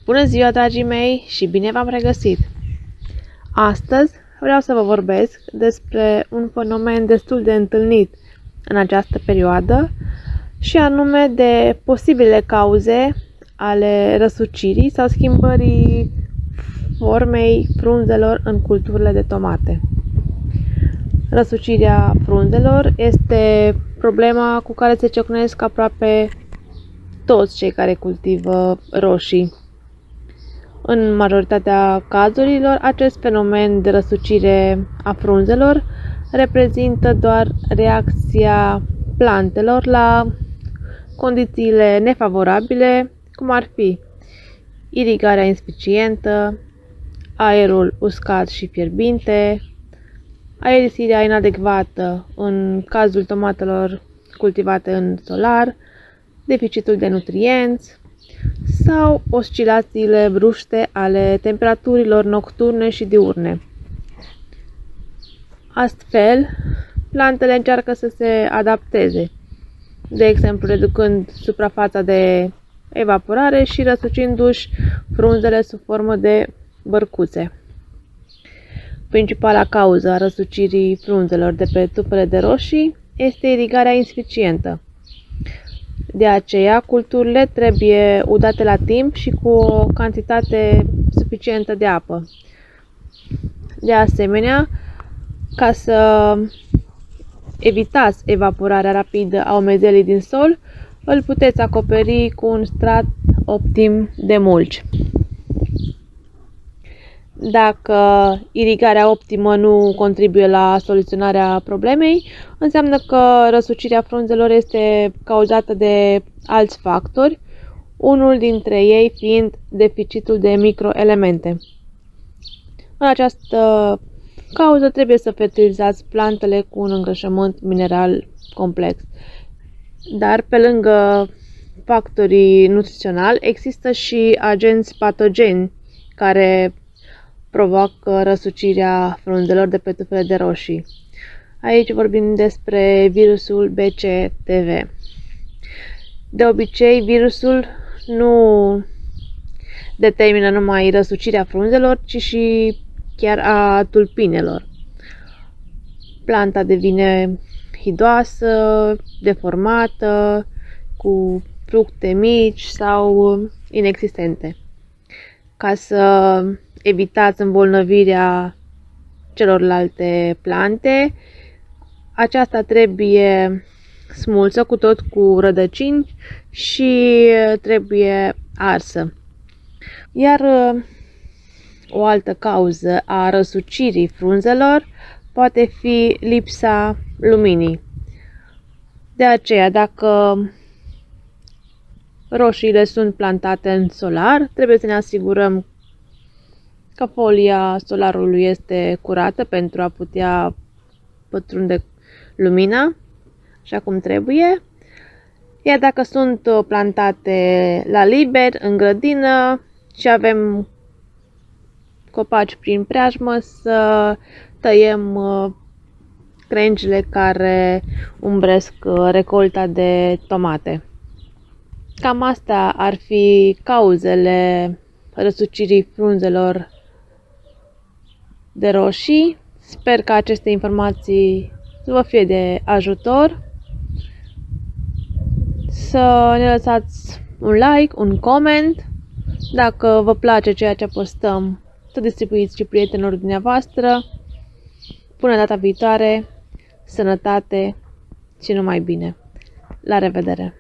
Bună ziua, dragii mei, și bine v-am regăsit! Astăzi vreau să vă vorbesc despre un fenomen destul de întâlnit în această perioadă și anume de posibile cauze ale răsucirii sau schimbării formei frunzelor în culturile de tomate. Răsucirea frunzelor este problema cu care se ciocnesc aproape toți cei care cultivă roșii. În majoritatea cazurilor, acest fenomen de răsucire a frunzelor reprezintă doar reacția plantelor la condițiile nefavorabile, cum ar fi irigarea insuficientă, aerul uscat și fierbinte, aerisirea inadecvată în cazul tomatelor cultivate în solar, deficitul de nutrienți sau oscilațiile bruște ale temperaturilor nocturne și diurne. Astfel, plantele încearcă să se adapteze, de exemplu reducând suprafața de evaporare și răsucindu-și frunzele sub formă de bărcuțe. Principala cauză a răsucirii frunzelor de pe tufele de roșii este irigarea insuficientă. De aceea, culturile trebuie udate la timp și cu o cantitate suficientă de apă. De asemenea, ca să evitați evaporarea rapidă a omezelii din sol, îl puteți acoperi cu un strat optim de mulci. Dacă irigarea optimă nu contribuie la soluționarea problemei, înseamnă că răsucirea frunzelor este cauzată de alți factori, unul dintre ei fiind deficitul de microelemente. În această cauză trebuie să fertilizați plantele cu un îngrășământ mineral complex. Dar pe lângă factorii nutriționali există și agenți patogeni care provoacă răsucirea frunzelor de pe tufele de roșii. Aici vorbim despre virusul BCTV. De obicei, virusul nu determină numai răsucirea frunzelor, ci și chiar a tulpinelor. Planta devine hidoasă, deformată, cu fructe mici sau inexistente. Ca să evitați îmbolnăvirea celorlalte plante, aceasta trebuie smulsă cu tot cu rădăcini și trebuie arsă. Iar o altă cauză a răsucirii frunzelor poate fi lipsa luminii. De aceea, dacă roșiile sunt plantate în solar, trebuie să ne asigurăm că folia solarului este curată pentru a putea pătrunde lumina așa cum trebuie. Iar dacă sunt plantate la liber, în grădină și avem copaci prin preajmă, să tăiem crengile care umbresc recolta de tomate. Cam astea ar fi cauzele răsucirii frunzelor de roșii. Sper că aceste informații să vă fie de ajutor. Să ne lăsați un like, un comment. Dacă vă place ceea ce postăm, să distribuiți și prietenilor dumneavoastră. Până data viitoare, sănătate și numai bine. La revedere!